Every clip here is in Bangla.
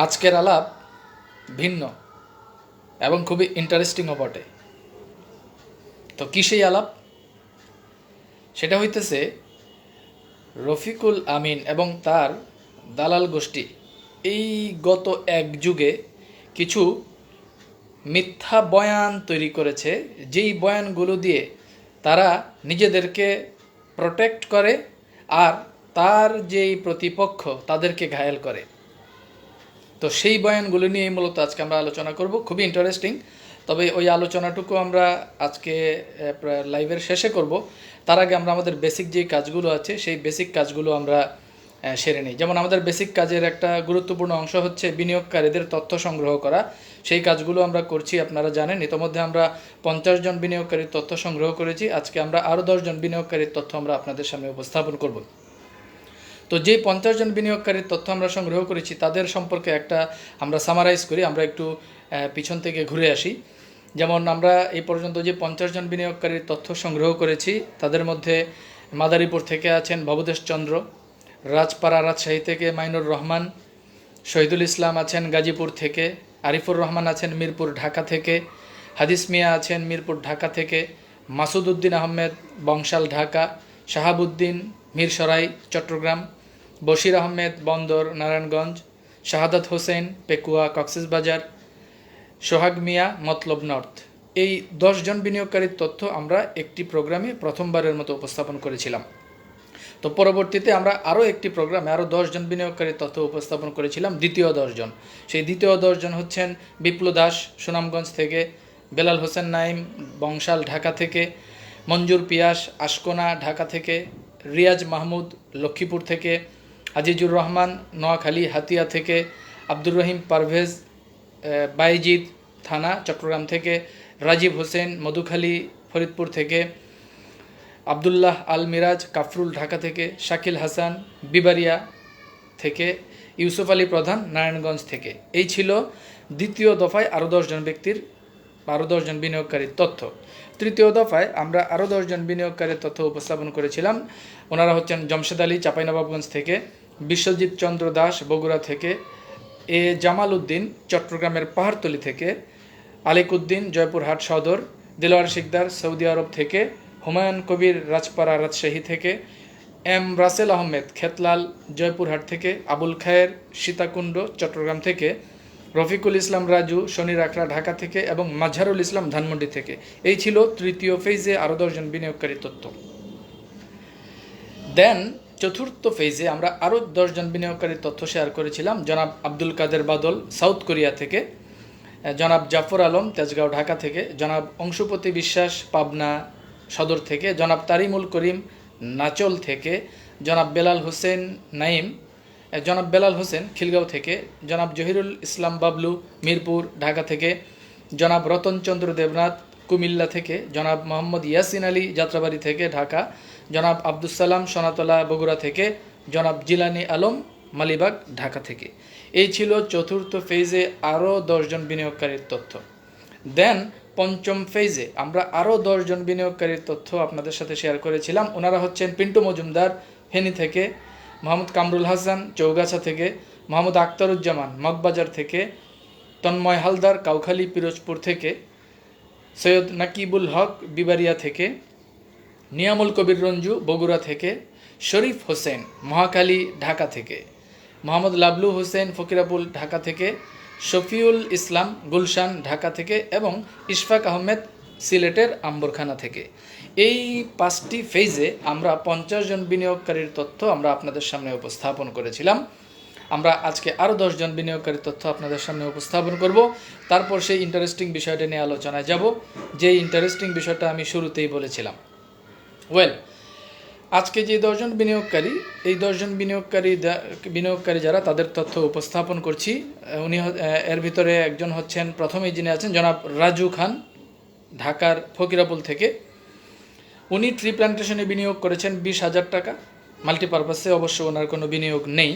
আজকের আলাপ ভিন্ন এবং খুবই ইন্টারেস্টিংও বটে। তো কী সেই আলাপ? সেটা হইতেছে রফিকুল আমিন এবং তার দালাল গোষ্ঠী এই গত এক যুগে কিছু মিথ্যা বয়ান তৈরি করেছে, যেই বয়ানগুলো দিয়ে তারা নিজেদেরকে প্রোটেক্ট করে আর তার যেই প্রতিপক্ষ তাদেরকে ঘায়েল করে। তো সেই বয়ানগুলো নিয়ে মূলত আজকে আমরা আলোচনা করব, খুবই ইন্টারেস্টিং। তবে ওই আলোচনাটুকু আমরা আজকে লাইভের শেষে করব। তার আগে আমরা আমাদের বেসিক যে কাজগুলো আছে সেই বেসিক কাজগুলো আমরা সেরে নিই। যেমন আমাদের বেসিক কাজের একটা গুরুত্বপূর্ণ অংশ হচ্ছে বিনিয়োগকারীদের তথ্য সংগ্রহ করা। সেই কাজগুলো আমরা করছি, আপনারা জানেন। ইতোমধ্যে আমরা 50 জন বিনিয়োগকারীর তথ্য সংগ্রহ করেছি। আজকে আমরা আরও 10 জন বিনিয়োগকারীর তথ্য আমরা আপনাদের সামনে উপস্থাপন করব। তো যেই 50 জন বিনিয়োগকারীর তথ্য আমরা সংগ্রহ করেছি তাদের সম্পর্কে একটা আমরা সামারাইজ করি, আমরা একটু পিছন থেকে ঘুরে আসি। যেমন আমরা এই পর্যন্ত যে 50 জন বিনিয়োগকারীর তথ্য সংগ্রহ করেছি তাদের মধ্যে মাদারীপুর থেকে আছেন ভবদেশ চন্দ্র, রাজপাড়া রাজশাহী থেকে মাইনুর রহমান, শহীদুল ইসলাম আছেন গাজীপুর থেকে, আরিফুর রহমান আছেন মিরপুর ঢাকা থেকে, হাদিস মিয়া আছেন মিরপুর ঢাকা থেকে, মাসুদ উদ্দিন আহমেদ বংশাল ঢাকা, শাহাবুদ্দিন মিরসরাই চট্টগ্রাম, বশির আহমেদ বন্দর নারায়ণগঞ্জ, শাহাদাত হোসেন পেকুয়া কক্সবাজার, সোহাগ মিয়া মতলব নর্থ। এই 10 জন বিনিয়োগকারীর তথ্য আমরা একটি প্রোগ্রামে প্রথমবারের মতো উপস্থাপন করেছিলাম। তো পরবর্তীতে আমরা আরও একটি প্রোগ্রামে আরও 10 জন বিনিয়োগকারীর তথ্য উপস্থাপন করেছিলাম, দ্বিতীয় 10 জন। সেই দ্বিতীয় 10 জন হচ্ছেন বিপ্লু দাস সুনামগঞ্জ থেকে, বেলাল হোসেন নাইম বংশাল ঢাকা থেকে, মঞ্জুর পিয়াস আশকোনা ঢাকা থেকে, রিয়াজ মাহমুদ লক্ষ্মীপুর থেকে, আজিজুর রহমান নোয়াখালী হাতিয়া থেকে, আব্দুর রহিম পারভেজ বাইজিদ থানা চট্টগ্রাম থেকে, রাজীব হোসেন মধুখালী ফরিদপুর থেকে, আবদুল্লাহ আল মিরাজ কাফরুল ঢাকা থেকে, শাকিল হাসান বিবারিয়া থেকে, ইউসুফ আলী প্রধান নারায়ণগঞ্জ থেকে। এই ছিল দ্বিতীয় দফায় আরও 10 জন ব্যক্তির, আরও 10 জন বিনিয়োগকারীর তথ্য। তৃতীয় দফায় আমরা আরও 10 জন বিনিয়োগকারীর তথ্য উপস্থাপন করেছিলাম। ওনারা হচ্ছেন জমশেদ আলী চাঁপাইনবাবগঞ্জ থেকে, বিশ্বজিৎ চন্দ্র দাস বগুড়া থেকে, এ জামাল উদ্দিন চট্টগ্রামের পাহাড়তলি থেকে, আলিক উদ্দিন জয়পুরহাট সদর, দিলওয়ার শিকদার সৌদি আরব থেকে, হুমায়ুন কবির রাজপাড়া রাজশাহী থেকে, এম রাসেল আহমেদ খেতলাল জয়পুরহাট থেকে, আবুল খায়ের সীতাকুণ্ড চট্টগ্রাম থেকে, রফিকুল ইসলাম রাজু শনিরাখড়া ঢাকা থেকে এবং মাজহারুল ইসলাম ধানমন্ডি থেকে। এই ছিল তৃতীয় ফেজে আরও 10 জন বিনিয়োগকারী তথ্য। দেন চতুর্থ ফেজে আমরা আরও 10 জন বিনিয়োগকারীর তথ্য শেয়ার করেছিলাম। জনাব আব্দুল কাদের বাদল সাউথ কোরিয়া থেকে, জনাব জাফর আলম তেজগাঁও ঢাকা থেকে, জনাব অংশুপতি বিশ্বাস পাবনা সদর থেকে, জনাব তারিমুল করিম নাচল থেকে, জনাব বেলাল হোসেন নাইম জনাব বেলাল হোসেন খিলগাঁও থেকে, জনাব জহিরুল ইসলাম বাবলু মিরপুর ঢাকা থেকে, জনাব রতনচন্দ্র দেবনাথ কুমিল্লা থেকে, জনাব মোহাম্মদ ইয়াসিন আলী যাত্রাবাড়ি থেকে ঢাকা, জনাব আব্দুস সালাম সোনাতলা বগুড়া থেকে, জনাব জিলানি আলম মালিবাগ ঢাকা থেকে। এই ছিল চতুর্থ ফেজে আরও 10 জন বিনিয়োগকারীর তথ্য। দেন পঞ্চম ফেজে আমরা আরও 10 জন বিনিয়োগকারীর তথ্য আপনাদের সাথে শেয়ার করেছিলাম। ওনারা হচ্ছেন পিন্টু মজুমদার ফেনী থেকে, মোহাম্মদ কামরুল হাসান চৌগাছা থেকে, মোহাম্মদ আখতারুজ্জামান মগবাজার থেকে, তন্ময় হালদার কাউখালী পিরোজপুর থেকে, সৈয়দ নাকিবুল হক বিবারিয়া থেকে, নিয়ামুল কবির রঞ্জু বগুড়া থেকে, শরীফ হোসেন মহাখালী ঢাকা থেকে, মোহাম্মদ লাবলু হোসেন ফকিরাপুল ঢাকা থেকে, শফিউল ইসলাম গুলশান ঢাকা থেকে এবং ইশফাক আহমেদ সিলেটের আম্বরখানা থেকে। এই 5টি ফেজে আমরা 50 জন বিনিয়োগকারীর তথ্য আমরা আপনাদের সামনে উপস্থাপন করেছিলাম। আমরা আজকে আরও 10 জন বিনিয়োগকারীর তথ্য আপনাদের সামনে উপস্থাপন করব। তারপর সেই ইন্টারেস্টিং বিষয়টা নিয়ে আলোচনায় যাব, যে ইন্টারেস্টিং বিষয়টা আমি শুরুতেই বলেছিলাম। আজকে যে 10 জন বিনিয়োগকারী, এই 10 জন বিনিয়োগকারী যারা, তাদের তথ্য উপস্থাপন করছি। উনি এর ভিতরে একজন হচ্ছেন, প্রথমেই যিনি আছেন জনাব রাজু খান ঢাকার ফকিরাপুল থেকে। উনি ট্রি প্ল্যান্টেশনে বিনিয়োগ করেছেন 20,000 টাকা। মাল্টিপারপাসে অবশ্য ওনার কোনো বিনিয়োগ নেই।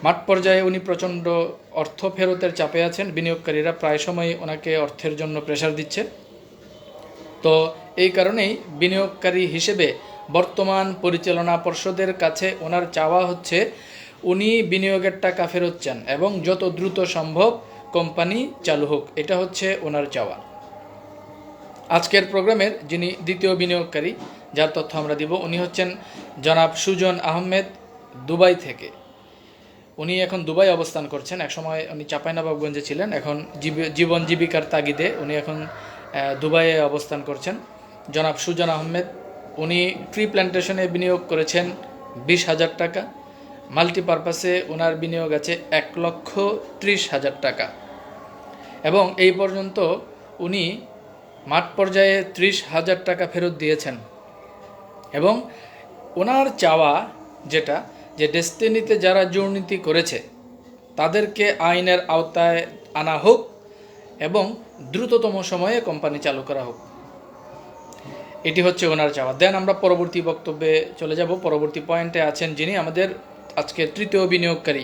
মাঠ পর্যায়ে উনি প্রচণ্ড অর্থ ফেরতের চাপে আছেন। বিনিয়োগকারীরা প্রায় সময় ওনাকে অর্থের জন্য প্রেশার দিচ্ছে। তো এই কারণেই বিনিয়োগকারী হিসেবে বর্তমান পরিচালনা পর্ষদের কাছে ওনার চাওয়া হচ্ছে উনি বিনিয়োগের টাকা ফেরত চান এবং যত দ্রুত সম্ভব কোম্পানি চালু হোক, এটা হচ্ছে ওনার চাওয়া। আজকের প্রোগ্রামের যিনি দ্বিতীয় বিনিয়োগকারী, যার তথ্য আমরা দিব, উনি হচ্ছেন জনাব সুজন আহমেদ, দুবাই থেকে। উনি এখন দুবাই অবস্থান করছেন। একসময় উনি চাঁপাইনবাবগঞ্জে ছিলেন, এখন জীবন জীবিকার তাগিদে উনি এখন দুবাইয়ে অবস্থান করছেন। জনাব সুজন আহমেদ, উনি ট্রি প্ল্যান্টেশনে বিনিয়োগ করেছেন 20,000 টাকা। মাল্টিপারপাসে ওনার বিনিয়োগ আছে 1,30,000 টাকা এবং এই পর্যন্ত উনি মাঠ পর্যায়ে 30,000 টাকা ফেরত দিয়েছেন। এবং ওনার চাওয়া যেটা, যে ডেস্টিনিতে যারা দুর্নীতি করেছে তাদেরকে আইনের আওতায় আনা হোক এবং দ্রুততম সময়ে কোম্পানি চালু করা হোক, এটি হচ্ছে ওনার চাওয়া। দেন আমরা পরবর্তী বক্তব্যে চলে যাব। পরবর্তী পয়েন্টে আছেন যিনি আমাদের আজকের তৃতীয় বিনিয়োগকারী,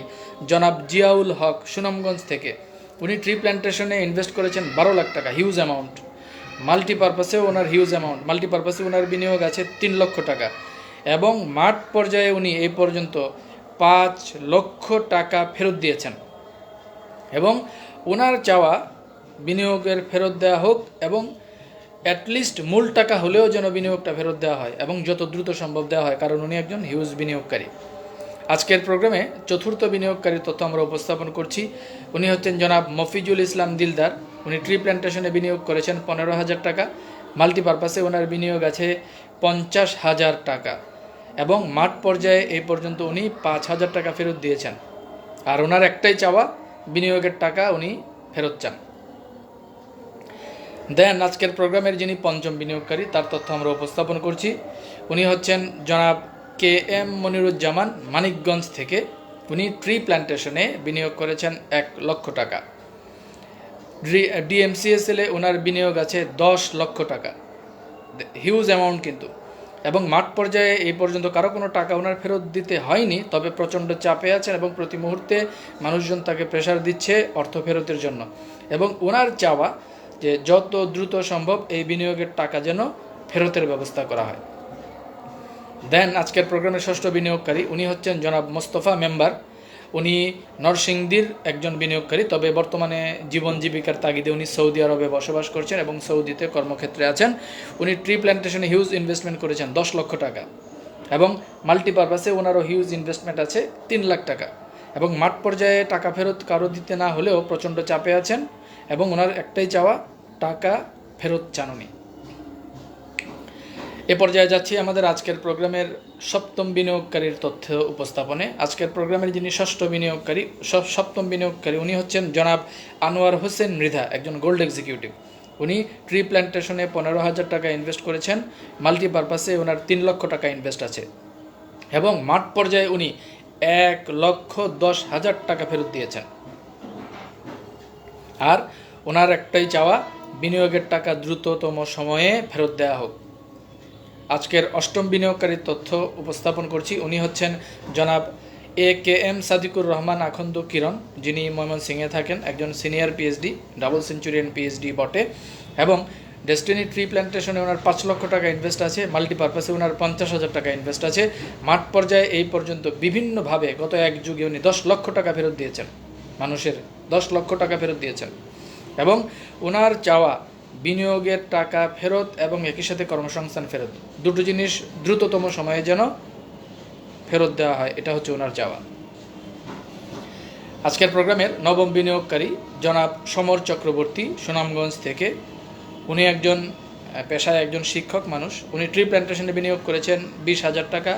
জনাব জিয়াউল হক, সুনামগঞ্জ থেকে। উনি ট্রি প্ল্যান্টেশনে ইনভেস্ট করেছেন 12 লাখ টাকা, হিউজ অ্যামাউন্ট। মাল্টিপারপাসেও ওনার হিউজ অ্যামাউন্ট, মাল্টিপারপাসে ওনার বিনিয়োগ আছে 3 লক্ষ টাকা এবং মাঠ পর্যায়ে উনি এই পর্যন্ত 5 লক্ষ টাকা ফেরত দিয়েছেন। এবং ওনার চাওয়া বিনিয়োগের ফেরত দেওয়া হোক এবং অ্যাটলিস্ট মূল টাকা হলেও যেন বিনিয়োগটা ফেরত দেওয়া হয় এবং যত দ্রুত সম্ভব দেওয়া হয়, কারণ উনি একজন হিউজ বিনিয়োগকারী। আজকের প্রোগ্রামে চতুর্থ বিনিয়োগকারীর তথ্য আমরা উপস্থাপন করছি। উনি হচ্ছেন জনাব মফিজুল ইসলাম দিলদার। উনি ট্রি প্ল্যান্টেশনে বিনিয়োগ করেছেন 15,000 টাকা। মাল্টিপারপাসে ওনার বিনিয়োগ আছে 50,000 টাকা এবং মাঠ পর্যায়ে এই পর্যন্ত উনি 5,000 টাকা ফেরত দিয়েছেন। আর ওনার একটাই চাওয়া, বিনিয়োগের টাকা উনি ফেরত চান। দেন আজকের প্রোগ্রামের যিনি পঞ্চম বিনিয়োগকারী, তার তথ্য আমরা উপস্থাপন করছি। উনি হচ্ছেন জনাব KM মনিরুজ্জামান, মানিকগঞ্জ থেকে। উনি ট্রি প্ল্যান্টেশনে বিনিয়োগ করেছেন 1 লক্ষ টাকা। DMCSL-এ ওনার বিনিয়োগ আছে 10 লক্ষ টাকা, হিউজ অ্যামাউন্ট কিন্তু। এবং মাঠ পর্যায়ে এই পর্যন্ত কারো কোনো টাকা ওনার ফেরত দিতে হয়নি, তবে প্রচণ্ড চাপে আছেন এবং প্রতি মুহূর্তে মানুষজন তাকে প্রেশার দিচ্ছে অর্থ ফেরতের জন্য। এবং ওনার চাওয়া যে যত দ্রুত সম্ভব এই বিনিয়োগের টাকা যেন ফেরতের ব্যবস্থা করা হয়। দেন আজকের প্রোগ্রামের ষষ্ঠ বিনিয়োগকারী, উনি হচ্ছেন জনাব মোস্তফা মেম্বার। উনি নরসিংদীর একজন বিনিয়োগকারী, তবে বর্তমানে জীবন জীবিকার তাগিদে উনি সৌদি আরবে বসবাস করছেন এবং সৌদিতে কর্মক্ষেত্রে আছেন। উনি ট্রি প্ল্যান্টেশনে হিউজ ইনভেস্টমেন্ট করেছেন 10 লক্ষ টাকা এবং মাল্টিপারপাসে ওনারও হিউজ ইনভেস্টমেন্ট আছে 3 লাখ টাকা এবং মাঠ পর্যায়ে টাকা ফেরত কারো দিতে না হলেও প্রচণ্ড চাপে আছেন এবং ওনার একটাই চাওয়া, টাকা ফেরত চান উনি। এ পর্যায়ে যাচ্ছি আমাদের আজকের প্রোগ্রামের সপ্তম বিনিয়োগকারীর তথ্য উপস্থাপনে। আজকের প্রোগ্রামের যিনি সপ্তম বিনিয়োগকারী, উনি হচ্ছেন জনাব আনোয়ার হোসেন মৃধা, একজন গোল্ড এক্সিকিউটিভ। উনি ট্রি প্ল্যান্টেশনে 15,000 টাকা ইনভেস্ট করেছেন। মাল্টিপারপাসে ওনার 3 লক্ষ টাকা ইনভেস্ট আছে এবং মাঠ পর্যায়ে উনি 1,10,000 টাকা ফেরত দিয়েছেন। আর ওনার একটাই চাওয়া, বিনিয়োগের টাকা দ্রুততম সময়ে ফেরত দেওয়া হোক। আজকের অষ্টম বিনিয়োগকারীর তথ্য উপস্থাপন করছি। উনি হচ্ছেন জনাব AKM সাদিকুর রহমান আখন্দ কিরণ, যিনি ময়মনসিংহে থাকেন, একজন senior PhD, double centurion PhD বটে। এবং ডেস্টিনি ট্রি প্ল্যান্টেশনে ওনার 5 লক্ষ টাকা ইনভেস্ট আছে। মাল্টিপারপাসে ওনার 50,000 টাকা ইনভেস্ট আছে। মাঠ পর্যায়ে এই পর্যন্ত বিভিন্নভাবে গত এক যুগে উনি 10 লক্ষ টাকা ফেরত দিয়েছেন, মানুষের 10 লক্ষ টাকা ফেরত দিয়েছেন। এবং ওনার চাওয়া, বিনিয়োগের টাকা ফেরত এবং একই সাথে কর্মসংস্থান ফেরত, দুটো জিনিস দ্রুততম সময়ে যেন ফেরত দেওয়া হয়, এটা হচ্ছে ওনার চাওয়া। আজকের প্রোগ্রামের নবম বিনিয়োগকারী জনাব সমর চক্রবর্তী, সুনামগঞ্জ থেকে। উনি একজন পেশায় একজন শিক্ষক মানুষ। উনি ট্রি প্ল্যান্টেশনে বিনিয়োগ করেছেন 20,000 টাকা,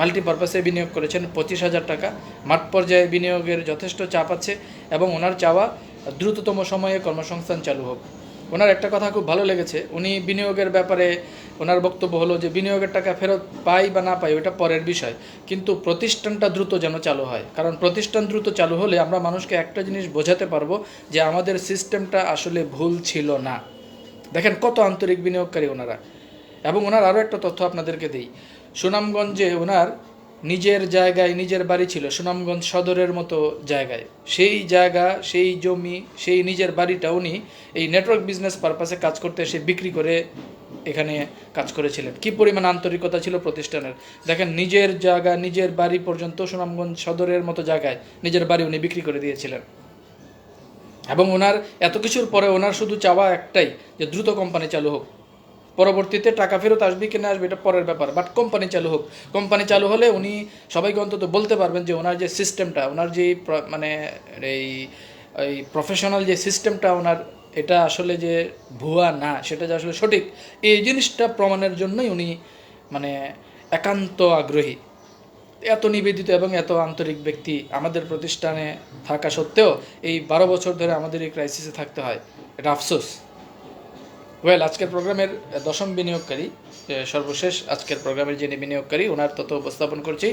মাল্টিপারপাসে বিনিয়োগ করেছেন 25,000 টাকা। মাঠ পর্যায়ে বিনিয়োগের যথেষ্ট চাপ আছে এবং ওনার চাওয়া দ্রুততম সময়ে কর্মসংস্থান চালু হোক। ওনার একটা কথা খুব ভালো লেগেছে, উনি বিনিয়োগের ব্যাপারে ওনার বক্তব্য হলো যে বিনিয়োগের টাকা ফেরত পাই বা না পাই ওটা পরের বিষয়, কিন্তু প্রতিষ্ঠানটা দ্রুত যেন চালু হয়। কারণ প্রতিষ্ঠান দ্রুত চালু হলে আমরা মানুষকে একটা জিনিস বোঝাতে পারবো যে আমাদের সিস্টেমটা আসলে ভুল ছিল না। দেখেন কত আন্তরিক বিনিয়োগকারী ওনারা। এবং ওনার আরও একটা তথ্য আপনাদেরকে দিই, সুনামগঞ্জে ওনার নিজের জায়গায় নিজের বাড়ি ছিল, সুনামগঞ্জ সদরের মতো জায়গায়। সেই জায়গা, সেই জমি, সেই নিজের বাড়িটা উনি এই নেটওয়ার্ক বিজনেস পারপাসে কাজ করতে এসে বিক্রি করে এখানে কাজ করেছিলেন। কি পরিমাণ আন্তরিকতা ছিল প্রতিষ্ঠানের, দেখেন নিজের জায়গা নিজের বাড়ি পর্যন্ত সুনামগঞ্জ সদরের মতো জায়গায় নিজের বাড়ি উনি বিক্রি করে দিয়েছিলেন। এবং ওনার এত কিছুর পরে ওনার শুধু চাওয়া একটাই, যে দ্রুত কোম্পানি চালু হোক। পরবর্তীতে টাকা ফেরত আসবে কিনা আসবে এটা পরের ব্যাপার, বাট কোম্পানি চালু হোক। কোম্পানি চালু হলে উনি সবাইকে অন্তত বলতে পারবেন যে ওনার যে সিস্টেমটা, ওনার যে মানে এই প্রফেশনাল যে সিস্টেমটা ওনার, এটা আসলে যে ভুয়া না, সেটা যে আসলে সঠিক, এই জিনিসটা প্রমাণের জন্যই উনি মানে একান্ত আগ্রহী। এত নিবেদিত এবং এত আন্তরিক ব্যক্তি আমাদের প্রতিষ্ঠানে থাকা সত্ত্বেও এই 12 বছর ধরে আমাদের এই ক্রাইসিসে থাকতে হয়, এটা আফসোস। আজকের প্রোগ্রামের দশম বিনিয়োগকারী, সর্বশেষ আজকের প্রোগ্রামের যিনি বিনিয়োগকারী, ওনার তথ্য উপস্থাপন করছি।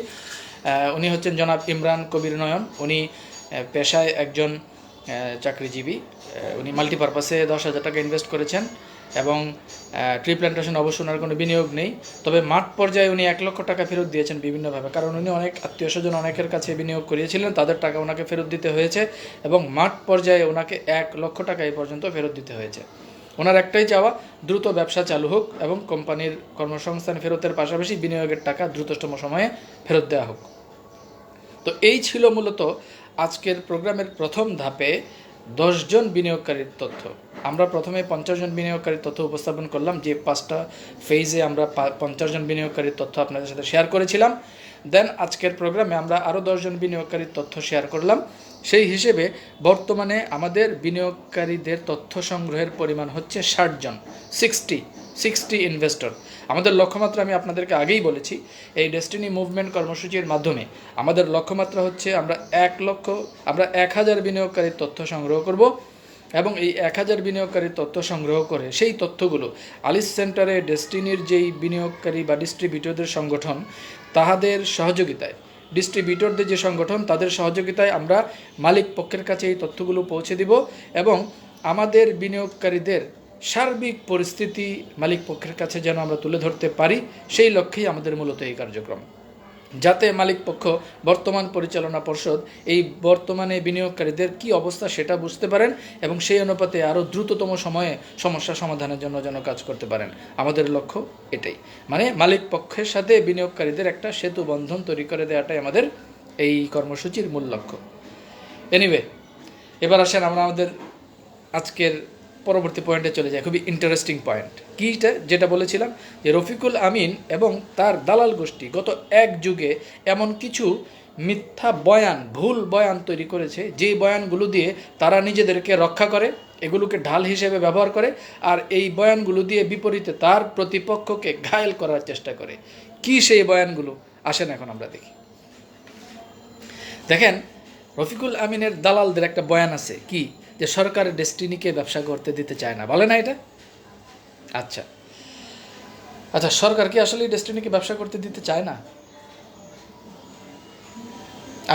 উনি হচ্ছেন জনাব ইমরান কবির নয়ন। উনি পেশায় একজন চাকরিজীবী। উনি মাল্টিপারপাসে 10,000 টাকা ইনভেস্ট করেছেন এবং ট্রি প্ল্যান্টেশন অবশ্য ওনার কোনো বিনিয়োগ নেই। তবে মাঠ পর্যায়ে উনি 1 লক্ষ টাকা ফেরত দিয়েছেন বিভিন্নভাবে, কারণ উনি অনেক আত্মীয় স্বজন অনেকের কাছে বিনিয়োগ করিয়েছিলেন, তাদের টাকা ওনাকে ফেরত দিতে হয়েছে এবং মাঠ পর্যায়ে ওনাকে 1 লক্ষ টাকা এই পর্যন্ত ফেরত দিতে হয়েছে। ওনার একটাই চাওয়া, দ্রুত ব্যবসা চালু হোক এবং কোম্পানির কর্মসংস্থান ফেরতের পাশাপাশি বিনিয়োগের টাকা দ্রুততম সময়ে ফেরত দেওয়া হোক। তো এই ছিল মূলত আজকের প্রোগ্রামের প্রথম ধাপে 10 জন বিনিয়োগকারীর তথ্য। আমরা প্রথমে 50 জন বিনিয়োগকারীর তথ্য উপস্থাপন করলাম, যে 5টা ফেজে আমরা 50 জন বিনিয়োগকারীর তথ্য আপনাদের সাথে শেয়ার করেছিলাম। দেন আজকের প্রোগ্রামে আমরা আরও 10 জন বিনিয়োগকারীর তথ্য শেয়ার করলাম। সেই হিসেবে বর্তমানে আমাদের বিনিয়োগকারীদের তথ্য সংগ্রহের পরিমাণ হচ্ছে 60 জন, 60 ইনভেস্টর। আমাদের লক্ষ্যমাত্রা আমি আপনাদেরকে আগেই বলেছি, এই ডেস্টিনি মুভমেন্ট কর্মসূচির মাধ্যমে আমাদের লক্ষ্যমাত্রা হচ্ছে আমরা 1000 বিনিয়োগকারীর তথ্য সংগ্রহ করব এবং এই 1000 বিনিয়োগকারীর তথ্য সংগ্রহ করে সেই তথ্যগুলো আলিস সেন্টারে ডেস্টিনির যেই বিনিয়োগকারী বা ডিস্ট্রিবিউটরদের সংগঠন, তাহাদের সহযোগিতায়, ডিস্ট্রিবিউটরদের যে সংগঠন তাদের সহযোগিতায় আমরা মালিক পক্ষের কাছে এই তথ্যগুলো পৌঁছে দিব এবং আমাদের বিনিয়োগকারীদের সার্বিক পরিস্থিতি মালিক পক্ষের কাছে যেন আমরা তুলে ধরতে পারি, সেই লক্ষ্যেই আমাদের মূলত এই কার্যক্রম, যাতে মালিক পক্ষ, বর্তমান পরিচালনা পর্ষদ এই বর্তমানে বিনিয়োগকারীদের কি অবস্থা সেটা বুঝতে পারেন এবং সেই অনুপাতে আরও দ্রুততম সময়ে সমস্যা সমাধানের জন্য যেন কাজ করতে পারেন। আমাদের লক্ষ্য এটাই, মানে মালিক পক্ষের সাথে বিনিয়োগকারীদের একটা সেতু বন্ধন তৈরি করে দেওয়াটাই আমাদের এই কর্মসূচির মূল লক্ষ্য। এনিওয়ে, এবার আসেন আমরা আমাদের আজকের পরবর্তী পয়েন্টে চলে যায়। খুবই ইন্টারেস্টিং পয়েন্ট কিটা, যেটা বলেছিলাম যে রফিকুল আমিন এবং তার দালাল গোষ্ঠী গত এক যুগে এমন কিছু মিথ্যা বয়ান, ভুল বয়ান তৈরি করেছে, যেই বয়ানগুলো দিয়ে তারা নিজেদেরকে রক্ষা করে, এগুলোকে ঢাল হিসেবে ব্যবহার করে, আর এই বয়ানগুলো দিয়ে বিপরীতে তার প্রতিপক্ষকে ঘায়েল করার চেষ্টা করে। কি সেই বয়ানগুলো, আসেন এখন আমরা দেখি। দেখেন, রফিকুল আমিনের দালালদের একটা বয়ান আছে, কি যে সরকার ডেস্টিনিকে ব্যবসা করতে দিতে চায় না, বলে না এটা? আচ্ছা, সরকার কি আসলে ডেস্টিনিকে ব্যবসা করতে দিতে চায় না?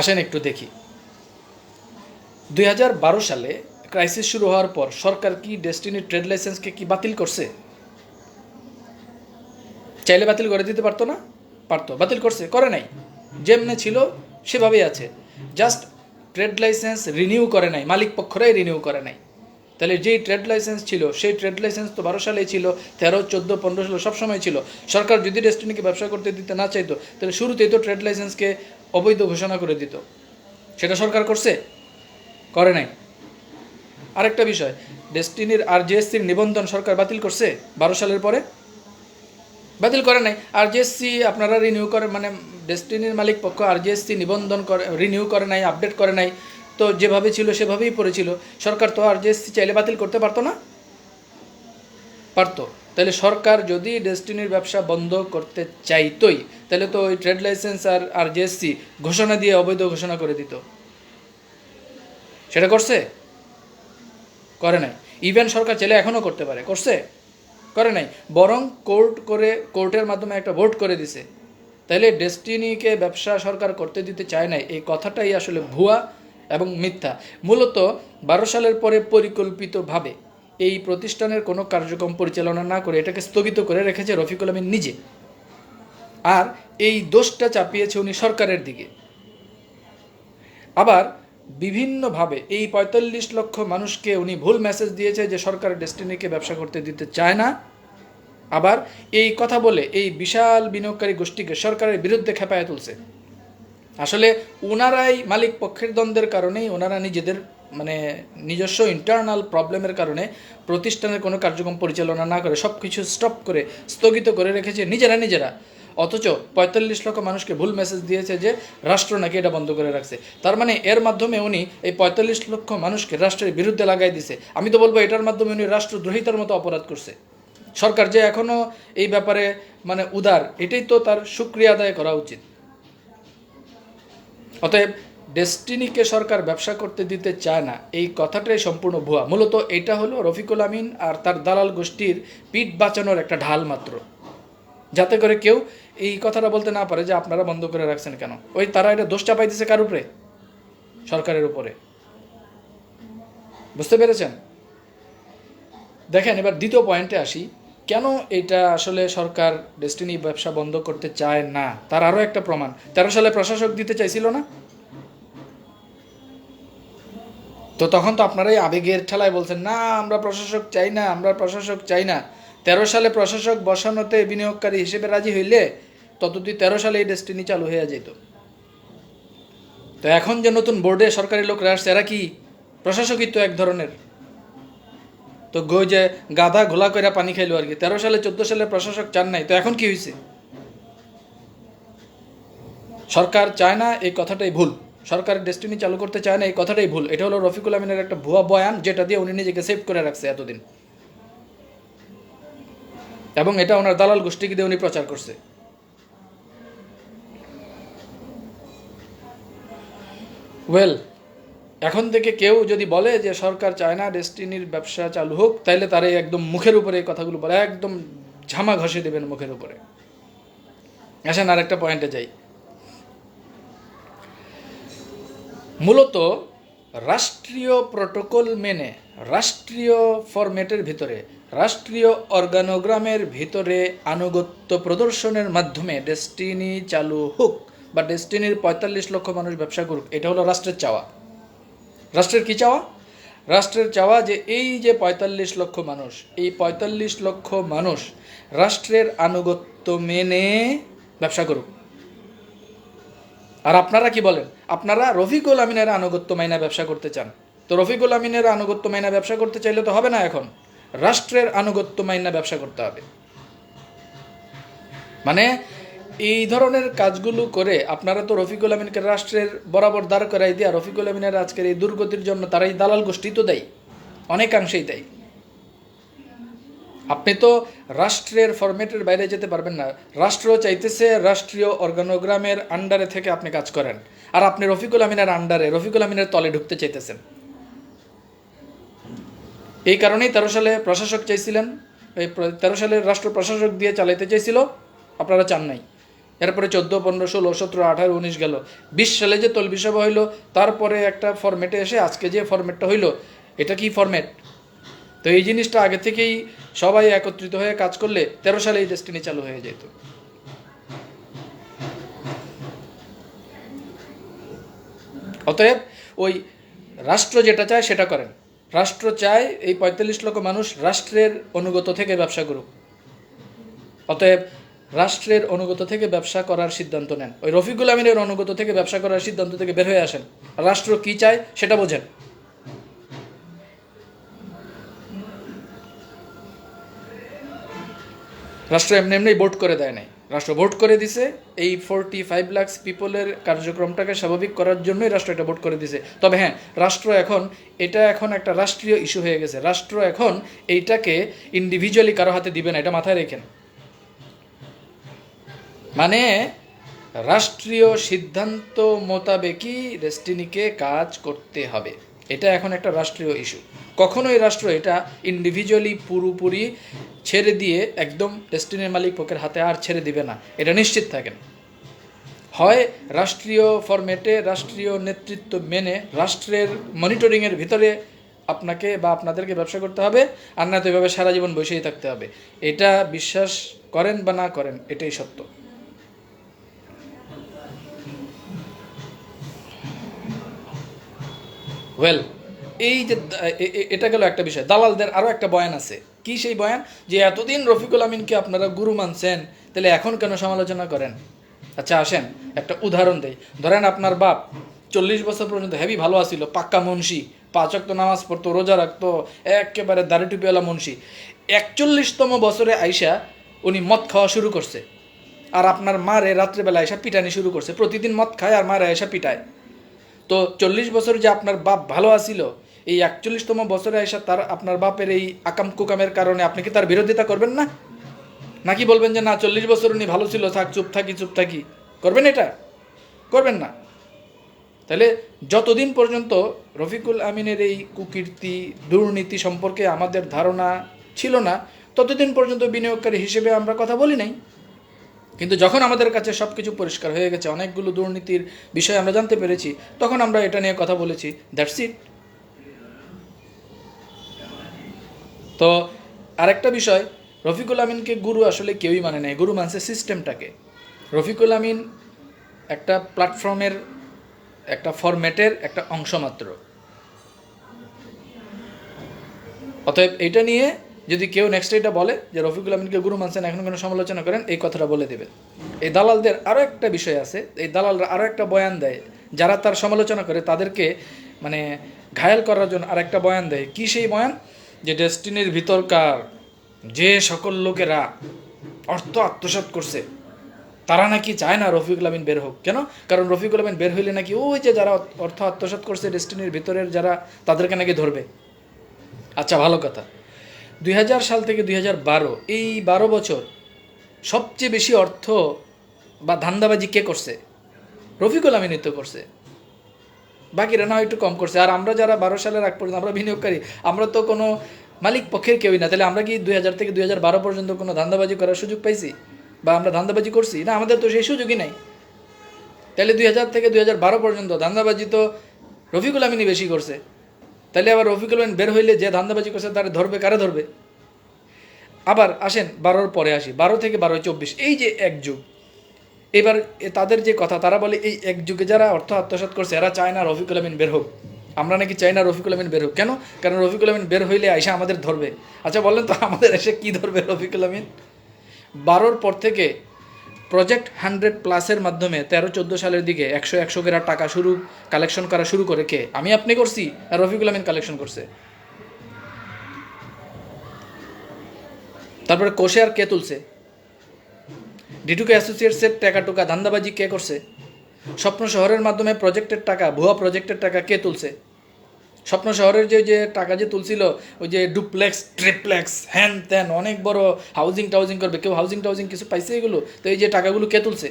আসেন একটু দেখি। 2012 সালে ক্রাইসিস শুরু হওয়ার পর সরকার কি ডেস্টিনির ট্রেড লাইসেন্সকে কি বাতিল করছে? চাইলে বাতিল করে দিতে পারতো না? পারতো। বাতিল করছে? করে নাই। যেমনে ছিল সেভাবেই আছে, জাস্ট ট্রেড লাইসেন্স রিনিউ করে নাই, মালিক পক্ষরাই রিনিউ করে নাই। তাহলে যেই ট্রেড লাইসেন্স ছিল সেই ট্রেড লাইসেন্স তো 12 সালেই ছিল, 13, 14, 15 সালে সবসময় ছিল। সরকার যদি ডেস্টিনিকে ব্যবসা করতে দিতে না চাইতো তাহলে শুরুতেই তো ট্রেড লাইসেন্সকে অবৈধ ঘোষণা করে দিত। সেটা সরকার করছে? করে নাই। আরেকটা বিষয়, ডেস্টিনির RJSCর নিবন্ধন সরকার বাতিল করছে 12 সালের পরে? বাতিল করে নাই। RJSC আপনারা রিনিউ করে, মানে ডেস্টিনির মালিক পক্ষ RJSC নিবন্ধন করে, রিনিউ করে নাই, আপডেট করে নাই, তো যেভাবে ছিল সেভাবেই পড়েছিল। সরকার তো RJSC চাইলে বাতিল করতে পারতো না? পারতো। তাহলে সরকার যদি ডেস্টিনির ব্যবসা বন্ধ করতে চাইতোই তাহলে তো ওই ট্রেড লাইসেন্স আর RJSC ঘোষণা দিয়ে অবৈধ ঘোষণা করে দিত। সেটা করছে? করে নাই। ইভেন সরকার চাইলে এখনও করতে পারে, করছে? করে নাই। বরং কোর্টের মাধ্যমে একটা ভোট করে দিছে। তাইলে ডেস্টিনিকে ব্যবসা সরকার করতে দিতে চায় নাই, এই কথাটাই আসলে ভুয়া এবং মিথ্যা। মূলত 12 সালের পরে পরিকল্পিতভাবে এই প্রতিষ্ঠানের কোনো কার্যক্রম পরিচালনা না করে এটাকে স্থগিত করে রেখেছে রফিকুল আমিন নিজে, আর এই দোষটা চাপিয়েছে উনি সরকারের দিকে। আবার বিভিন্নভাবে এই 45 লক্ষ মানুষকে উনি ভুল মেসেজ দিয়েছে যে সরকার ডেস্টিনিকে ব্যবসা করতে দিতে চায় না, আবার এই কথা বলে এই বিশাল বিনিয়োগকারী গোষ্ঠীকে সরকারের বিরুদ্ধে খেপায় তুলছে। আসলে ওনারাই মালিক পক্ষের দ্বন্দ্বের কারণেই ওনারা নিজেদের মানে নিজস্ব ইন্টারনাল প্রবলেমের কারণে প্রতিষ্ঠানের কোনো কার্যক্রম পরিচালনা না করে সব কিছু স্টপ করে স্থগিত করে রেখেছে নিজেরা। অথচ ৪৫ লক্ষ মানুষকে ভুল মেসেজ দিয়েছে যে রাষ্ট্র নাকি এটা বন্ধ করে রাখছে। তার মানে এর মাধ্যমে উনি এই ৪৫ লক্ষ মানুষকে রাষ্ট্রের বিরুদ্ধে লাগাই দিছে। আমি তো বলবো এটার মাধ্যমে উনি রাষ্ট্রদ্রোহিতার মতো অপরাধ করছে। সরকার যে এখনও এই ব্যাপারে মানে উদার, এটাই তো তার শুকরিয়া আদায় করা উচিত। অতএব ডেস্টিনিকে সরকার ব্যবসা করতে দিতে চায় না, এই কথাটাই সম্পূর্ণ ভুয়া। মূলত এটা হলো রফিকুল আমিন আর তার দালাল গোষ্ঠীর পিঠ বাঁচানোর একটা ঢাল মাত্র, যাতে করে কেউ এই কথাটা বলতে না পারে যে আপনারা বন্ধ করে রাখছেন কেন। ওই তারা এটা দোষ চাপাই দিছে কার উপরে? সরকারের উপরে। বুঝতে পেরেছেন? দেখেন, এবার দ্বিতীয় পয়েন্টে আসি। কেন এটা আসলে সরকার ডেস্টিনি ব্যবসা বন্ধ করতে চায় না, তার আরও একটা প্রমাণ। 13 সালে প্রশাসক দিতে চাইছিল না? তো তখন তো আপনারাই আবেগের ঠেলায় বলছেন না আমরা প্রশাসক চাই না, আমরা প্রশাসক চাই না। 13 সালে প্রশাসক বসানোতে বিনিয়োগকারী হিসেবে রাজি হইলে ততদিন 13 সালে এই ডেস্টিনি চালু হয়ে যেত। তো এখন যে নতুন বোর্ডে সরকারি লোকরা আসছে, এরা কি প্রশাসকই তো এক ধরনের। তো যে গাধা ঘোলা করে পানি খাইলো আর কি। 13 সালে 14 সালে প্রশাসক চান নাই, তো এখন কি হয়েছে? সরকার চায় না এই কথাটাই ভুল। সরকার ডেস্টিনি চালু করতে চায় না এই কথাটাই ভুল। এটা হলো রফিকুল আমিনের একটা ভুয়া বয়ান, যেটা দিয়ে উনি নিজেকে সেভ করে রাখছে এতদিন, এবং এটা ওনার দালাল গোষ্ঠীকে দিয়ে উনি প্রচার করছে। ওয়েল, এখন থেকে কেউ যদি বলে যে সরকার চায় না ডেস্টিনির ব্যবসা চালু হোক, তাইলে তারাই একদম মুখের উপরে এই কথাগুলো বলে একদম ঝামা ঘষে দেবেন মুখের উপরে। আসেন আর একটা পয়েন্টে যাই। মূলত রাষ্ট্রীয় প্রটোকল মেনে, রাষ্ট্রীয় ফরম্যাটের ভিতরে, রাষ্ট্রীয় অর্গানোগ্রামের ভিতরে আনুগত্য প্রদর্শনের মাধ্যমে ডেস্টিনি চালু হোক বা ডেস্টিনির ৪৫ লক্ষ মানুষ ব্যবসা করুক, এটা হলো রাষ্ট্রের চাওয়া। রাষ্ট্রের কি চাওয়া? রাষ্ট্রের চাওয়া যে এই যে ৪৫ লক্ষ মানুষ, এই ৪৫ লক্ষ মানুষ রাষ্ট্রের আনুগত্য মেনে ব্যবসা করুক। আর আপনারা কি বলেন? আপনারা রফিকুল আমিনের আনুগত্য মাইনা ব্যবসা করতে চান। তো রফিকুল আমিনের আনুগত্য মাইনা ব্যবসা করতে চাইলে তো হবে না, এখন রাষ্ট্রের আনুগত্য মাইনা ব্যবসা করতে হবে। মানে এই ধরনের কাজগুলো করে আপনারা তো রফিকুল আমিনকে রাষ্ট্রের বরাবর দাঁড় করাই দিয়া রফিকুল আমিনের আজকের এই দুর্গতির জন্য তারাই দালাল গোষ্ঠী তো দেয়, অনেকাংশেই দেয়। আপনি তো রাষ্ট্রের ফরম্যাটের বাইরে যেতে পারবেন না। রাষ্ট্র চাইতেছে রাষ্ট্রীয় অর্গানোগ্রামের আন্ডারে থেকে আপনি কাজ করেন, আর আপনি রফিকুল আমিনের আন্ডারে, রফিকুল আমিনের তলে ঢুকতে চাইতেছেন। এই কারণেই 13 সালে প্রশাসক চাইছিলেন, এই 13 সালের রাষ্ট্র প্রশাসক দিয়ে চালাইতে চাইছিল, আপনারা চান নাই। এরপরে 14, 15, 16, 17, 18, 19 গেল। 20 সালে যে তলবি সভা হইলো, তারপরে একটা ফরম্যাটে এসে আজকে যে ফরম্যাটটা হইলো, এটা কি ফরম্যাট? তো এই জিনিসটা আগে থেকেই সবাই একত্রিত হয়ে কাজ করলে 13 সালে এই ডেস্টিনি চালু হয়ে যেত। অতএব ওই রাষ্ট্র যেটা চায় সেটা করেন। রাষ্ট্র চায় এই ৪৫ লক্ষ মানুষ রাষ্ট্রের অনুগত থেকে ব্যবসা করুক। অতএব রাষ্ট্রের অনুগত থেকে ব্যবসা করার সিদ্ধান্ত নেন। ওই রফিকুল আমিনের অনুগত থেকে ব্যবসা করার সিদ্ধান্ত থেকে বের হয়ে আসেন। রাষ্ট্র কি চায় সেটা বোঝেন। রাষ্ট্র এমনি ভোট করে দেয় নাই, রাষ্ট্র ভোট করে দিছে এই 45 লাখ পিপলের কার্যক্রমটাকে স্বাভাবিক করার জন্যই রাষ্ট্র এটা ভোট করে দিছে। তবে হ্যাঁ, রাষ্ট্র এখন এটা এখন একটা রাষ্ট্রীয় ইস্যু হয়ে গেছে। রাষ্ট্র এখন এইটাকে ইন্ডিভিজুয়ালি কারো হাতে দিবে না, এটা মাথায় রেখেন। মানে রাষ্ট্রীয় সিদ্ধান্ত মোতাবেকই ডেস্টিনিকে কাজ করতে হবে, এটা এখন একটা রাষ্ট্রীয় ইস্যু। কখনোই রাষ্ট্র এটা ইন্ডিভিজুয়ালি পুরোপুরি ছেড়ে দিয়ে একদম ডেস্টিনির মালিক পক্ষের হাতে আর ছেড়ে দিবে না, এটা নিশ্চিত থাকেন। হয় রাষ্ট্রীয় ফরম্যাটে রাষ্ট্রীয় নেতৃত্ব মেনে রাষ্ট্রের মনিটরিংয়ের ভিতরে আপনাকে বা আপনাদেরকে ব্যবসা করতে হবে, আর না তো এভাবে সারা জীবন বসেই থাকতে হবে। এটা বিশ্বাস করেন বা না করেন, এটাই সত্য। ওয়েল, এই যে এটা গেল একটা বিষয়। দালালদের আরও একটা বয়ান আছে। কি সেই বয়ান যে এতদিন রফিকুল আমিনকে আপনারা গুরু মানছেন, তাহলে এখন কেন সমালোচনা করেন? আচ্ছা আসেন একটা উদাহরণ দেই। ধরেন আপনার বাপ 40 বছর পর্যন্ত হেভি ভালো আছিল, পাক্কা মুন্সি, 5 ওয়াক্ত নামাজ পড়তো, রোজা রাখতো, একেবারে দাড়ি টুপিওয়ালা মুন্সি। 41তম বছরে আইসা উনি মদ খাওয়া শুরু করছে, আর আপনার মারে রাত্রেবেলা এসে পিটানি শুরু করছে। প্রতিদিন মদ খায় আর মারে এসে পিটায়। তো 40 বছর যে আপনার বাপ ভালো আছিল, এই 41তম বছরে এসে তার আপনার বাপের এই আকাম কুকামের কারণে আপনি কি তার বিরোধিতা করবেন না? নাকি বলবেন যে না 40 বছর উনি ভালো ছিল, থাক চুপ থাকি? করবেন এটা? করবেন না। তাহলে যতদিন পর্যন্ত রফিকুল আমিনের এই কুকীর্তি দুর্নীতি সম্পর্কে আমাদের ধারণা ছিল না, ততদিন পর্যন্ত বিনিয়োগকারী হিসেবে আমরা কথা বলি নাই। কিন্তু যখন আমাদের কাছে সব কিছু পরিষ্কার হয়ে গেছে, অনেকগুলো দুর্নীতির বিষয় আমরা জানতে পেরেছি, তখন আমরা এটা নিয়ে কথা বলেছি। That's it. তো আরেকটা বিষয়, রফিকুল আমিনকে গুরু আসলে কেউই মানে নাই, গুরু মানছে সিস্টেমটাকে। রফিকুল আমিন একটা প্ল্যাটফর্মের, একটা ফরম্যাটের একটা অংশ মাত্র। অতএব এটা নিয়ে যদি কেউ নেক্সট এটা বলে যে রফিকুল আমিনকে গুরু মানছেন, এখন কোনো সমালোচনা করেন, এই কথাটা বলে দেবেন। এই দালালদের আরও একটা বিষয় আছে, এই দালালরা আরও একটা বয়ান দেয়, যারা তার সমালোচনা করে তাদেরকে মানে ঘায়েল করার জন্য আরেকটা বয়ান দেয়। কি সেই বয়ান? যে ডেস্টিনির ভিতরকার যে সকল লোকেরা অর্থ আত্মসাৎ করছে, তারা নাকি চায় না রফিকুল আমিন বের হোক। কেন? কারণ রফিকুল আমিন বের হইলে নাকি ওই যে যারা অর্থ আত্মসাৎ করছে ডেস্টিনির ভিতরের যারা, তাদেরকে নাকি ধরবে। আচ্ছা ভালো কথা, 2000 সাল থেকে 2012 এই 12 বছর সবচেয়ে বেশি অর্থ বা ধান্দাবাজি কে করছে? রফিকুল আমিনই তো করছে, বাকিরা না একটু কম করছে। আর আমরা যারা 12 সালের আগ পর্যন্ত আমরা বিনিয়োগকারী, আমরা তো কোনো মালিক পক্ষের কেউই না। তাহলে আমরা কি 2000 থেকে 2012 পর্যন্ত কোনো ধান্দাবাজি করার সুযোগ পাইছি বা আমরা ধান্দাবাজি করছি? না, আমাদের তো সেই সুযোগই নাই। তাহলে 2000 থেকে 2012 পর্যন্ত ধান্দাবাজি তো রফিকুল আমিনই বেশি করছে। তাহলে আবার রফিকুল আমিন বের হইলে যে ধান্দাবাজি করছে তারা ধরবে, কারা ধরবে? আবার আসেন 12-র পরে আসি, 12 থেকে 12 24, এই যে এক যুগ। এবার তাদের যে কথা, তারা বলে এই এক যুগে যারা অর্থ আত্মসাৎ করছে এরা চায় না রফিকুল আমিন বের হোক। আমরা নাকি চাই না রফিকুল আমিন বের হোক। কেন? কারণ রফিকুল আমিন বের হইলে আইসা আমাদের ধরবে। আচ্ছা বলেন তো, আমাদের এসে কি ধরবে রফিকুল আমিন? 12-র পর থেকে প্রজেক্ট 100+ মাধ্যমে 13-14 সালের দিকে 100 করে টাকা কালেকশন করা শুরু করে কে? আমি আপনি করছি আর রফিকুল আমিন কালেকশন করছে? তারপরে কোষে আর কে তুলছে? ডিটুকে অ্যাসোসিয়েটসের টাকা টুকা ধান্দাবাজি কে করছে? স্বপ্ন শহরের মাধ্যমে প্রজেক্টের টাকা, ভুয়া প্রজেক্টের টাকা কে তুলছে? স্বপ্ন শহরের যে টাকা যে তুলছিল, ওই যে ডুপ্লেক্স ট্রিপ্লেক্স হ্যান ত্যান অনেক বড় হাউজিং করবে, কেউ হাউজিং কিছু পাইছে এগুলো? তো এই যে টাকাগুলো কে তুলছে?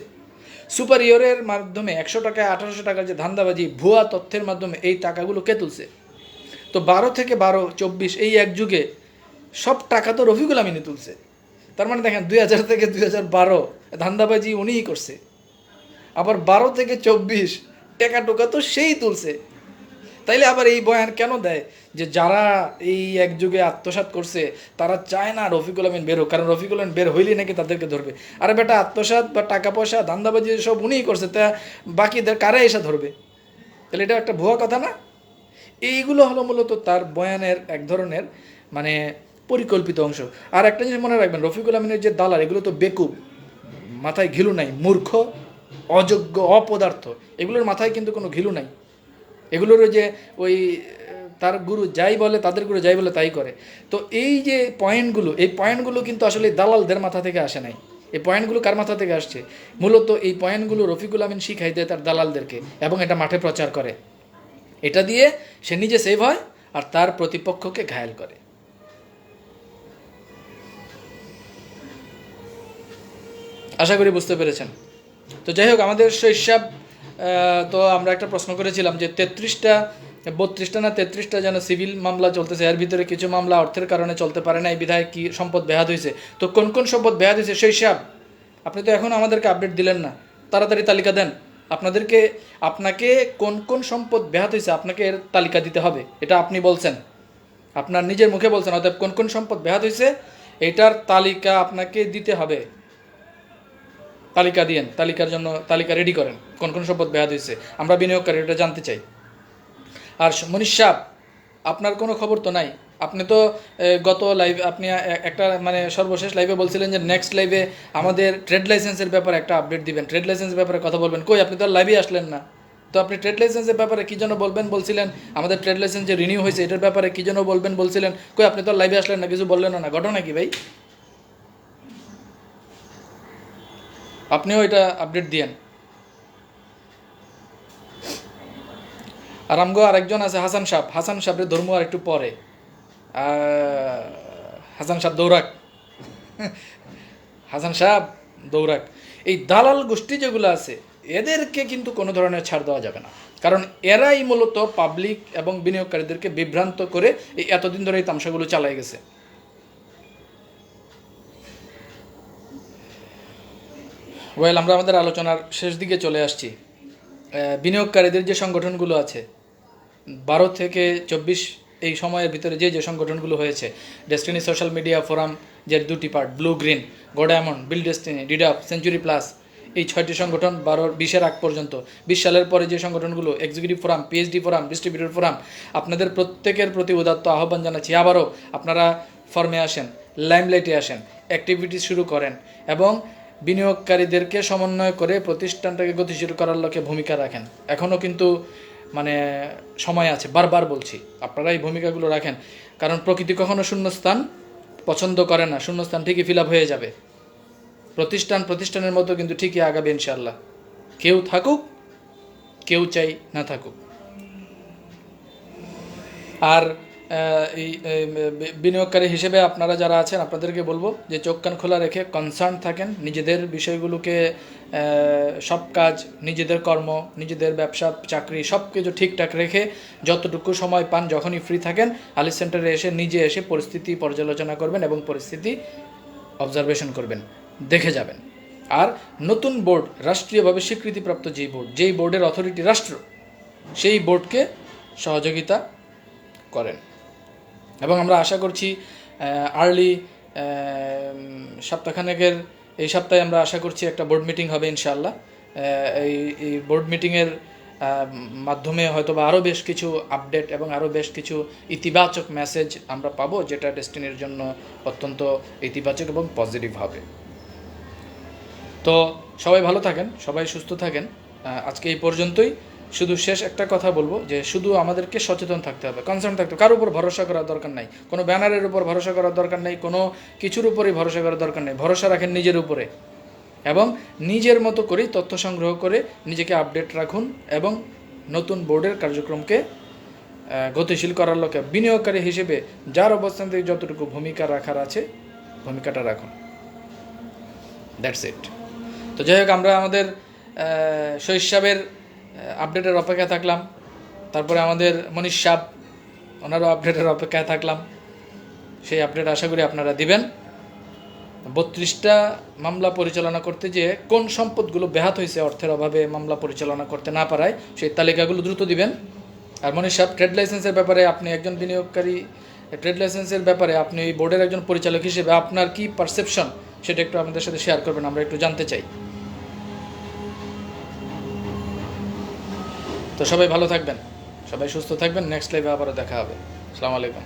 সুপার ইয়রের মাধ্যমে 100 টাকায় 1800 টাকার যে ধান্দাবাজি, ভুয়া তথ্যের মাধ্যমে এই টাকাগুলো কে তুলছে? তো 12 থেকে 12, 24 এই এক যুগে সব টাকা তো রফিকুল আমিনই তুলছে। তার মানে দেখেন 2000 থেকে 2012 ধান্দাবাজি উনিই করছে, আবার 12 থেকে 24 টাকা টোকা তো সেই তুলছে। তাইলে আবার এই বয়ান কেন দেয় যে যারা এই এক যুগে আত্মসাৎ করছে তারা চায় না রফিকুল আমিন বের হোক, কারণ রফিকুল আমিন বের হইলেই নাকি তাদেরকে ধরবে? আরে বেটা, আত্মসাৎ বা টাকা পয়সা ধান্দাবাজি সব উনিই করছে, তা বাকিদের কারা এসে ধরবে? তাহলে এটা একটা ভুয়া কথা না? এইগুলো হলো মূলত তার বয়ানের এক ধরনের মানে পরিকল্পিত অংশ। আর একটা জিনিস মনে রাখবেন, রফিকুল আমিনের যে দালাল, এগুলো তো বেকুব, মাথায় ঘিলু নাই, মূর্খ, অযোগ্য, অপদার্থ, এগুলোর মাথায় কিন্তু কোনো ঘিলু নাই। এগুলোর যে ওই তার গুরু যাই বলে, তাদের গুরু যাই বলে তাই করে। তো এই যে পয়েন্টগুলো, এই পয়েন্টগুলো কিন্তু আসলে দালালদের মাথা থেকে আসে নাই। এই পয়েন্টগুলো কার মাথা থেকে আসছে? মূলত এই পয়েন্টগুলো রফিকুল আমিন শিখাই দেয় তার দালালদেরকে, এবং এটা মাঠে প্রচার করে। এটা দিয়ে সে নিজে সেভ হয় আর তার প্রতিপক্ষকে ঘায়েল করে। আশা করি বুঝতে পেরেছেন। তো যাই হোক, আমাদের শৈশব তো আমরা একটা প্রশ্ন করেছিলাম যে 32টা না 33টা যেন সিভিল মামলা চলতেছে, এর ভিতরে কিছু মামলা অর্থের কারণে চলতে পারে না, এই বিধায় কি সম্পদ ব্যাহাত হয়েছে। তো কোন কোন সম্পদ ব্যাহাত হয়েছে শৈশব? আপনি তো এখন আমাদেরকে আপডেট দিলেন না, তাড়াতাড়ি তালিকা দেন। আপনাকে কোন কোন সম্পদ ব্যাহাত হয়েছে আপনাকে এর তালিকা দিতে হবে, এটা আপনি বলছেন, আপনার নিজের মুখে বলছেন। অতএব কোন কোন সম্পদ ব্যাহাত হয়েছে এটার তালিকা আপনাকে দিতে হবে। তালিকা দিয়েন, তালিকার জন্য তালিকা রেডি করেন, কোন কোন সম্পদ ব্যাহাত হয়েছে, আমরা বিনিয়োগকারী এটা জানতে চাই। আর মনীষ সাহেব, আপনার কোনো খবর তো নাই, আপনি তো গত লাইভ আপনি একটা মানে সর্বশেষ লাইভে বলছিলেন যে নেক্সট লাইভে আমাদের ট্রেড লাইসেন্সের ব্যাপারে একটা আপডেট দিবেন, ট্রেড লাইসেন্সের ব্যাপারে কথা বলবেন। কই, আপনি তো আর লাইভে আসলেন না। তো আপনি ট্রেড লাইসেন্সের ব্যাপারে কী জন্য বলবেন বলছিলেন, আমাদের ট্রেড লাইসেন্স যে রিনিউ হয়েছে এটার ব্যাপারে কী জন্য বলবেন বলছিলেন। কই, আপনি তো আর লাইভে আসলেন না, কিছু বললেন না। ঘটনা কি ভাই? আপনিও এটা আপডেট দিয়েন। আর আমগো আরেকজন আছে হাসান সাহেব, হাসান সাহেবের ধর্ম আর একটু পরে। হাসান সাহেব দৌড়াক, হাসান সাহেব দৌড়াক। এই দালাল গোষ্ঠী যেগুলো আছে এদেরকে কিন্তু কোনো ধরনের ছাড় দেওয়া যাবে না, কারণ এরাই মূলত পাবলিক এবং বিনিয়োগকারীদেরকে বিভ্রান্ত করে এই এতদিন ধরে এই তামসাগুলো চালাই গেছে। ওয়েল, আমরা আমাদের আলোচনার শেষ দিকে চলে আসছি। বিনিয়োগকারীদের যে সংগঠনগুলো আছে 12 থেকে 24 এই সময়ের ভিতরে যে সংগঠনগুলো হয়েছে, ডেস্টিনি সোশ্যাল মিডিয়া ফোরাম যে 2টি পার্ট, ব্লু গ্রিন, গোডায়মন্ড, বিল ডেস্টিনি, ডিডাপ, সেঞ্চুরি প্লাস, এই 6টি সংগঠন 2020-এর আগ পর্যন্ত, 20 সালের পরে যে সংগঠনগুলো, executive forum, PhD forum, distributor forum, আপনাদের প্রত্যেকের প্রতি উদাত্ত আহ্বান জানাচ্ছি আবারও আপনারা ফর্মে আসেন, লাইমলাইটে আসেন, অ্যাক্টিভিটি শুরু করেন এবং বিনিয়োগকারীদেরকে সমন্বয় করে প্রতিষ্ঠানটাকে গতিশীল করার লক্ষ্যে ভূমিকা রাখেন। এখনও কিন্তু মানে সময় আছে, বারবার বলছি আপনারা এই ভূমিকাগুলো রাখেন, কারণ প্রকৃতি কখনো শূন্যস্থান পছন্দ করে না। শূন্যস্থান ঠিকই ফিল আপ হয়ে যাবে, প্রতিষ্ঠানের মতো কিন্তু ঠিকই আগাবে ইনশাল্লাহ। কেউ থাকুক, কেউ চাই না থাকুক। আর এই বিনিয়োগকারী হিসেবে আপনারা যারা আছেন আপনাদেরকে বলবো যে চোখ কান খোলা রেখে কনসার্ন থাকেন, নিজেদের বিষয়গুলোকে, সব কাজ, নিজেদের কর্ম, নিজেদের ব্যবসা, চাকরি সব কিছু ঠিকঠাক রেখে যতটুকু সময় পান, যখনই ফ্রি থাকেন আলিস সেন্টারে এসে নিজে এসে পরিস্থিতি পর্যালোচনা করবেন এবং পরিস্থিতি অবজারভেশন করবেন, দেখে যাবেন। আর নতুন বোর্ড, রাষ্ট্রীয়ভাবে স্বীকৃতিপ্রাপ্ত যেই বোর্ডের অথরিটি রাষ্ট্র, সেই বোর্ডকে সহযোগিতা করেন। এবং আমরা আশা করছি আর্লি সপ্তাহখানেকের এই সপ্তাহে আমরা আশা করছি একটা বোর্ড মিটিং হবে ইনশাআল্লাহ। এই বোর্ড মিটিংয়ের মাধ্যমে হয়তো বা আরও বেশ কিছু আপডেট এবং আরও বেশ কিছু ইতিবাচক মেসেজ আমরা পাবো, যেটা ডেস্টিনির জন্য অত্যন্ত ইতিবাচক এবং পজিটিভ হবে। তো সবাই ভালো থাকেন, সবাই সুস্থ থাকেন। আজকে এই পর্যন্তই। শুধু শেষ একটা কথা বলবো যে শুধু আমাদেরকে সচেতন থাকতে হবে, কনসার্ন থাকতে হবে। কারোর উপর ভরসা করার দরকার নাই, কোনো ব্যানারের উপর ভরসা করার দরকার নেই, কোনো কিছুর উপরেই ভরসা করার দরকার নেই। ভরসা রাখেন নিজের উপরে এবং নিজের মতো করেই তথ্য সংগ্রহ করে নিজেকে আপডেট রাখুন এবং নতুন বোর্ডের কার্যক্রমকে গতিশীল করার লক্ষ্যে বিনিয়োগকারী হিসেবে যার অবস্থান থেকে যতটুকু ভূমিকা রাখার আছে ভূমিকাটা রাখুন। That's it. তো যাই হোক, আমরা আমাদের শৈশবের আপডেটের অপেক্ষায় থাকলাম, তারপরে আমাদের মনীষ সাহেব ওনারও আপডেটের অপেক্ষায় থাকলাম। সেই আপডেট আশা করি আপনারা দিবেন। 32টা মামলা পরিচালনা করতে যেয়ে কোন সম্পদগুলো ব্যাহত হয়েছে অর্থের অভাবে মামলা পরিচালনা করতে না পারায়, সেই তালিকাগুলো দ্রুত দিবেন। আর মনীষ সাহেব, ট্রেড লাইসেন্সের ব্যাপারে আপনি একজন বিনিয়োগকারী, ট্রেড লাইসেন্সের ব্যাপারে আপনি এই বোর্ডের একজন পরিচালক হিসেবে আপনার কি পারসেপশন সেটা একটু আমাদের সাথে শেয়ার করবেন, আমরা একটু জানতে চাই। তো সবাই ভালো থাকবেন, সবাই সুস্থ থাকবেন। নেক্সট লাইভে আবারও দেখা হবে। আসসালামু আলাইকুম।